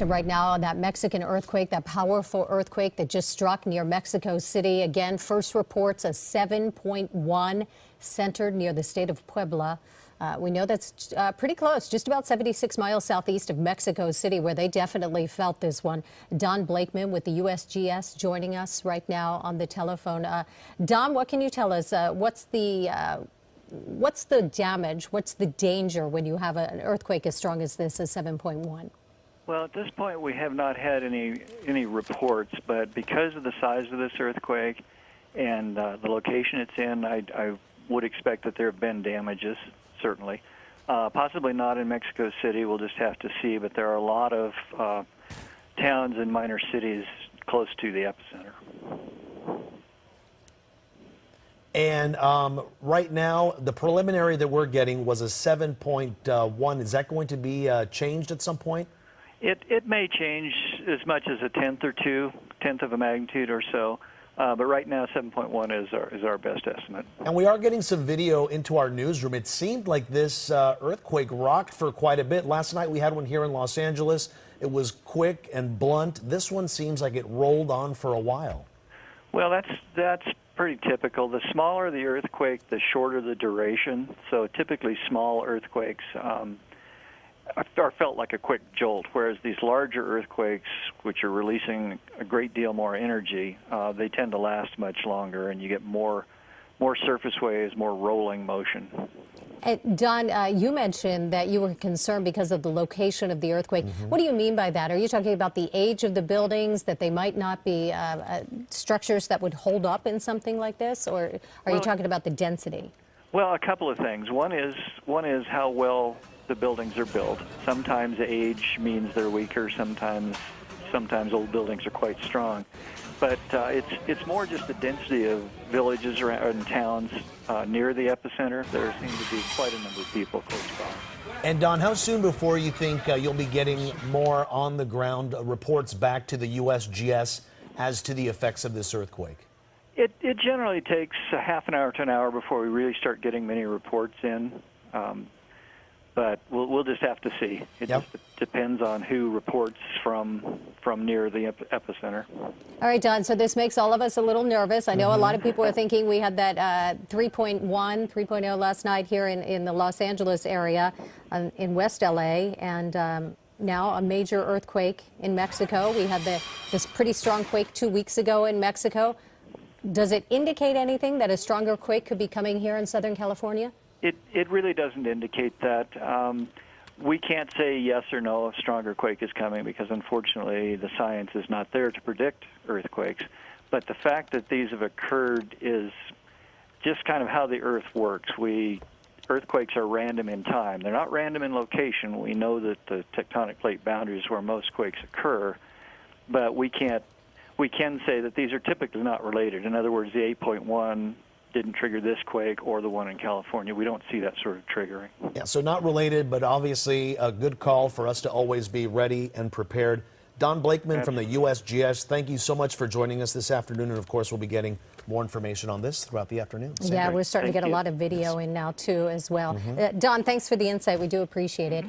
Right now on that Mexican earthquake, that powerful earthquake that just struck near Mexico City. Again, first reports a 7.1 centered near the state of Puebla. We know that's pretty close, just about 76 miles southeast of Mexico City, where they definitely felt this one. Don Blakeman with the USGS joining us right now on the telephone. Don, what can you tell us? What's the damage? What's the danger when you have an earthquake as strong as this, as 7.1? Well, at this point, we have not had any reports, but because of the size of this earthquake and the location it's in, I would expect that there have been damages, certainly. Possibly not in Mexico City. We'll just have to see, but there are a lot of towns and minor cities close to the epicenter. And right now, the preliminary that we're getting was a 7.1. Is that going to be changed at some point? It may change as much as a tenth of a magnitude or so, but right now 7.1 is our best estimate. And we are getting some video into our newsroom. It seemed like this earthquake rocked for quite a bit. Last night we had one here in Los Angeles. It was quick and blunt. This one seems like it rolled on for a while. Well, that's pretty typical. The smaller the earthquake, the shorter the duration. So typically small earthquakes are felt like a quick jolt, whereas these larger earthquakes, which are releasing a great deal more energy, they tend to last much longer, and you get more surface waves, more rolling motion. Don, you mentioned that you were concerned because of the location of the earthquake. What do you mean by that? Are you talking about the age of the buildings, that they might not be structures that would hold up in something like this, or are you talking about the density? Well, a couple of things. One is how well the buildings are built. Sometimes age means they're weaker. Sometimes old buildings are quite strong. But it's more just the density of villages and towns near the epicenter. There seem to be quite a number of people close by. And Don, how soon before you think you'll be getting more on-the-ground reports back to the USGS as to the effects of this earthquake? It generally takes a half an hour to an hour before we really start getting many reports in. But we'll just have to see. It just depends on who reports from near the epicenter. All right, Don, so this makes all of us a little nervous. I know a lot of people are thinking we had that 3.0 last night here in the Los Angeles area in West LA, and now a major earthquake in Mexico. We had this pretty strong quake 2 weeks ago in Mexico. Does it indicate anything that a stronger quake could be coming here in Southern California? It really doesn't indicate that. We can't say yes or no if stronger quake is coming because, unfortunately, the science is not there to predict earthquakes. But the fact that these have occurred is just kind of how the Earth works. Earthquakes are random in time. They're not random in location. We know that the tectonic plate boundary is where most quakes occur, but we can say that these are typically not related. In other words, the 8.1 didn't trigger this quake or the one in California. We don't see that sort of triggering. Yeah, so not related, but obviously a good call for us to always be ready and prepared. Don Blakeman from the USGS, thank you so much for joining us this afternoon. And of course, we'll be getting more information on this throughout the afternoon. Yeah, we're starting to get a lot of video in now, too, as well. Don, thanks for the insight. We do appreciate it.